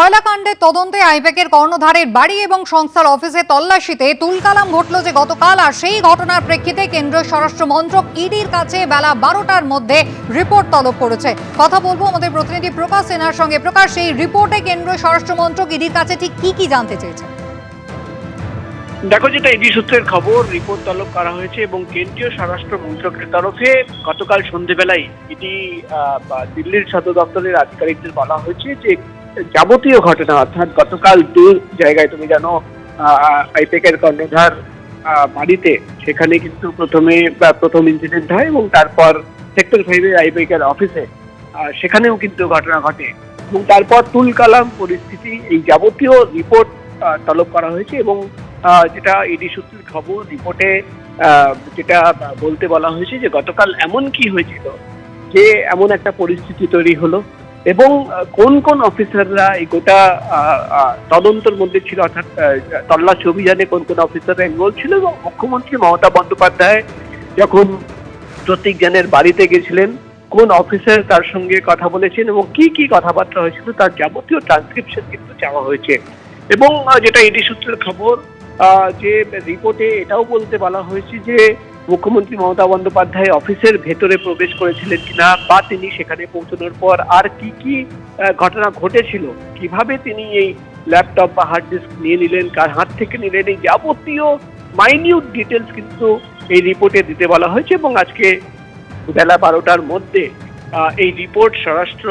কয়লাকাণ্ডের তদন্তে আইপ্যাকের কর্ণধারের বাড়ি এবং সংস্থার অফিসে তল্লাশিতে তুলকালাম ঘটল যে গতকাল, আর সেই ঘটনার প্রেক্ষিতে কেন্দ্রীয় স্বরাষ্ট্র মন্ত্রক ইডির কাছে বেলা 12টার মধ্যে রিপোর্ট তলব করেছে। কথা বলবো আমাদের প্রতিনিধি প্রকাশ সিনহার সঙ্গে। প্রকাশ, সেই রিপোর্টে কেন্দ্রীয় স্বরাষ্ট্র মন্ত্রক ইডির কাছে ঠিক কি জানতে চেয়েছে? দেখো, যেটা ইডি সূত্রের খবর, রিপোর্ট তলব করা হয়েছে এবং কেন্দ্রীয় স্বরাষ্ট্র মন্ত্রকের তরফে গতকাল সন্ধ্যেবেলায় ইডি দিল্লির সদর দপ্তরের আধিকারিকদের বলা হয়েছে যে যাবতীয় ঘটনা, অর্থাৎ গতকাল দু জায়গায়, তুমি জানো, আইপ্যাকের কর্ণধার বাড়িতে, সেখানে কিন্তু প্রথম ইনসিডেন্ট হয় এবং তারপর সেক্টর 5-এর আইপ্যাকের অফিসে সেখানেও কিন্তু ঘটনা ঘটে এবং তারপর তুলকালাম পরিস্থিতি, এই যাবতীয় রিপোর্ট তলব করা হয়েছে। এবং যেটা ইডি সূত্রের খবর, রিপোর্টে যেটা বলতে বলা হয়েছে যে গতকাল এমন কি হয়েছিল যে এমন একটা পরিস্থিতি তৈরি হলো এবং কোন কোন অফিসাররা এই গোটা তদন্তের মধ্যে ছিল, অর্থাৎ তল্লাশি অভিযানে কোন কোন অফিসাররা ইনভলভ ছিল। এবং মুখ্যমন্ত্রী মমতা বন্দ্যোপাধ্যায় যখন প্রতীক জ্ঞানের বাড়িতে গেছিলেন, কোন অফিসার তার সঙ্গে কথা বলেছেন এবং কি কি কথাবার্তা হয়েছিল তার যাবতীয় ট্রান্সক্রিপশন কিন্তু চাওয়া হয়েছে। এবং যেটা ইডি সূত্রের খবর, যে রিপোর্টে এটাও বলতে বলা হয়েছে যে মুখ্যমন্ত্রী মমতা বন্দ্যোপাধ্যায় অফিসের ভেতরে প্রবেশ করেছিলেন কিনা, বা তিনি সেখানে পৌঁছানোর পর আর কি কি ঘটনা ঘটেছিল, কিভাবে তিনি এই ল্যাপটপ বা হার্ড ডিস্ক নিয়ে নিলেন, কার হাত থেকে নিলেন, এই যাবতীয় মাইনিউট ডিটেলস কিন্তু এই রিপোর্টে দিতে বলা হয়েছে। এবং আজকে বেলা 12টার মধ্যে এই রিপোর্ট স্বরাষ্ট্র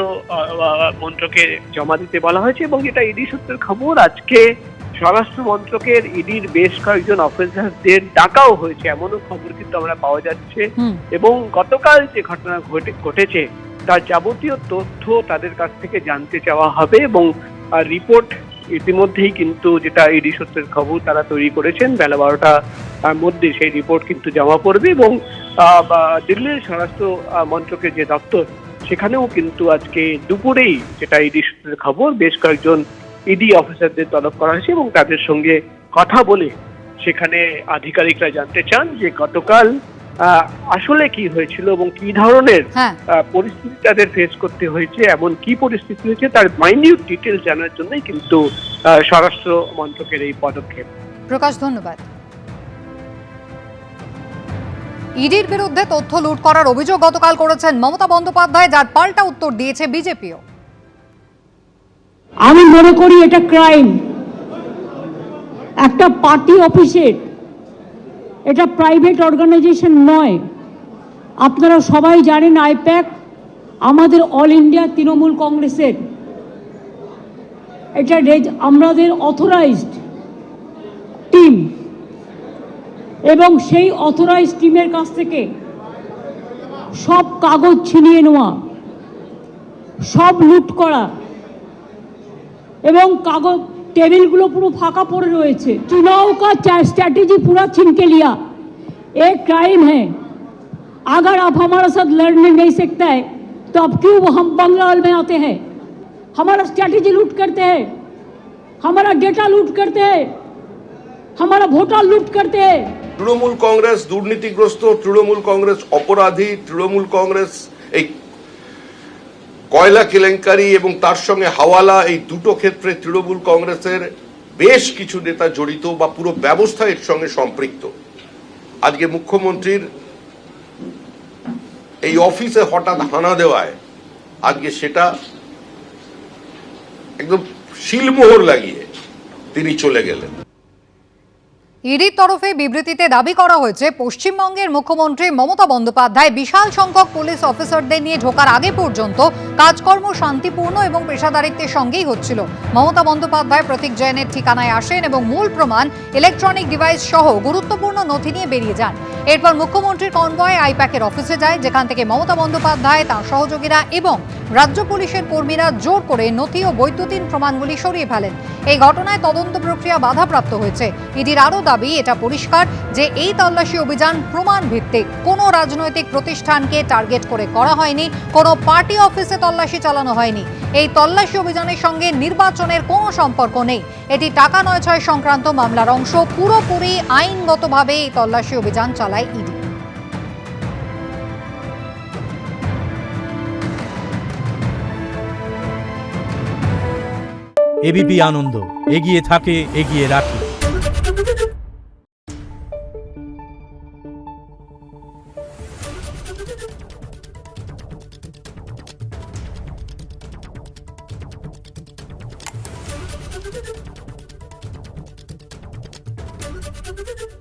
মন্ত্রকে জমা দিতে বলা হয়েছে। এবং যেটা ইডি সূত্রের খবর, আজকে স্বরাষ্ট্র মন্ত্রকের ইডির বেশ কয়েকজন অফিসারদের ডাকাও হয়েছে, এমনও খবর কিন্তু আমরা পাওয়া যাচ্ছে। এবং গতকাল যে ঘটনা ঘটেছে তার যাবতীয় তথ্য তাদের কাছ থেকে জানতে চাওয়া হবে। এবং রিপোর্ট ইতিমধ্যেই কিন্তু, যেটা ইডি সূত্রের খবর, তারা তৈরি করেছেন। বেলা 12টার মধ্যে সেই রিপোর্ট কিন্তু জমা পড়বে এবং দিল্লির স্বরাষ্ট্র মন্ত্রকের যে দপ্তর, সেখানেও কিন্তু আজকে দুপুরেই, যেটা ইডি সূত্রের খবর, বেশ কয়েকজন ইডি অফিসারদের তলব করা হয়েছে এবং তাদের সঙ্গে কথা বলে সেখানে আধিকারিকরা জানতে চান যে গতকাল আসলে কি হয়েছিল এবং কি ধরনের পরিস্থিতি তাদের ফেস করতে হয়েছে, এমন কি পরিস্থিতি হয়েছে তার মাইনিউট ডিটেলস জানার জন্যই কিন্তু স্বরাষ্ট্র মন্ত্রকের এই পদক্ষেপ। প্রকাশ, ধন্যবাদ। ইডির বিরুদ্ধে তথ্য লুট করার অভিযোগ গতকাল করেছেন মমতা বন্দ্যোপাধ্যায়, যার পাল্টা উত্তর দিয়েছে বিজেপিও। আমি মনে করি এটা ক্রাইম, একটা পার্টি অফিসের, এটা প্রাইভেট অর্গানাইজেশন নয়। আপনারা সবাই জানেন আইপ্যাক আমাদের অল ইন্ডিয়া তৃণমূল কংগ্রেসের, এটা আমাদের অথরাইজড টিম এবং সেই অথরাইজড টিমের কাছ থেকে সব কাগজ ছিনিয়ে নেওয়া, সব লুট করা এবং কাগজ टेबल पूरा फाका पड़े रही है। चुनाव का स्ट्रैटेजी पूरा छीन के लिया, एक क्राइम है। अगर आप हमारे साथ लड़ने नहीं सकता है तो अब क्यों हम बंगाल में आते हैं, हमारा स्ट्रैटेजी लूट करते हैं, हमारा डेटा लूट करते हैं, हमारा वोटर लूट करते हैं। तृणमूल कांग्रेस दुर्नीतिग्रस्त, तृणमूल कांग्रेस अपराधी, तृणमूल कांग्रेस কয়লা কেলেঙ্কারি এবং তার সঙ্গে হাওয়ালা, এই দুটো ক্ষেত্রে তৃণমূল কংগ্রেসের বেশ কিছু নেতা জড়িত বা পুরো ব্যবস্থা এর সঙ্গে সম্পৃক্ত। আজকে মুখ্যমন্ত্রীর এই অফিসে হঠাৎ হানা দেওয়ায় আজকে সেটা একদম শিলমোহর লাগিয়ে তিনি চলে গেলেন। ইডির তরফে বিবৃতিতে দাবি করা হয়েছে, পশ্চিমবঙ্গের মুখ্যমন্ত্রী মমতা বন্দ্যোপাধ্যায় বিশাল সংখ্যক পুলিশ অফিসারদের নিয়ে ঢোকার আগে পর্যন্ত কাজকর্ম শান্তিপূর্ণ এবং পেশাদারিত্বের সঙ্গেই হচ্ছিল। মমতা বন্দ্যোপাধ্যায় প্রতীক জৈনের ঠিকানায় আসেন এবং মূল প্রমাণ, ইলেকট্রনিক ডিভাইস সহ গুরুত্বপূর্ণ নথি নিয়ে বেরিয়ে যান। এরপর মুখ্যমন্ত্রীর কনভয় আইপ্যাকের অফিসে যায়, যেখান থেকে মমতা বন্দ্যোপাধ্যায়, তাঁর সহযোগীরা এবং রাজ্য পুলিশের কর্মীরা জোর করে নথি ও বৈদ্যুতিন প্রমাণগুলি সরিয়ে ফেলেন। এই ঘটনায় তদন্ত প্রক্রিয়া বাধাপ্রাপ্ত হয়েছে। ইডির আরও দাবি, এটা পরিষ্কার যে এই তল্লাশি অভিযান প্রমাণ ভিত্তিক, কোনো রাজনৈতিক প্রতিষ্ঠানকে টার্গেট করে করা হয়নি, কোনো পার্টি অফিসে তল্লাশি চালানো হয়নি। এই তল্লাশি অভিযানের সঙ্গে নির্বাচনের কোনো সম্পর্ক নেই। এটি টাকা নয় ছয় সংক্রান্ত মামলার অংশ। পুরোপুরি আইনগতভাবে এই তল্লাশি অভিযান চালায় ইডি। এবিপি আনন্দ, এগিয়ে থাকে, এগিয়ে রাখে। Thank you.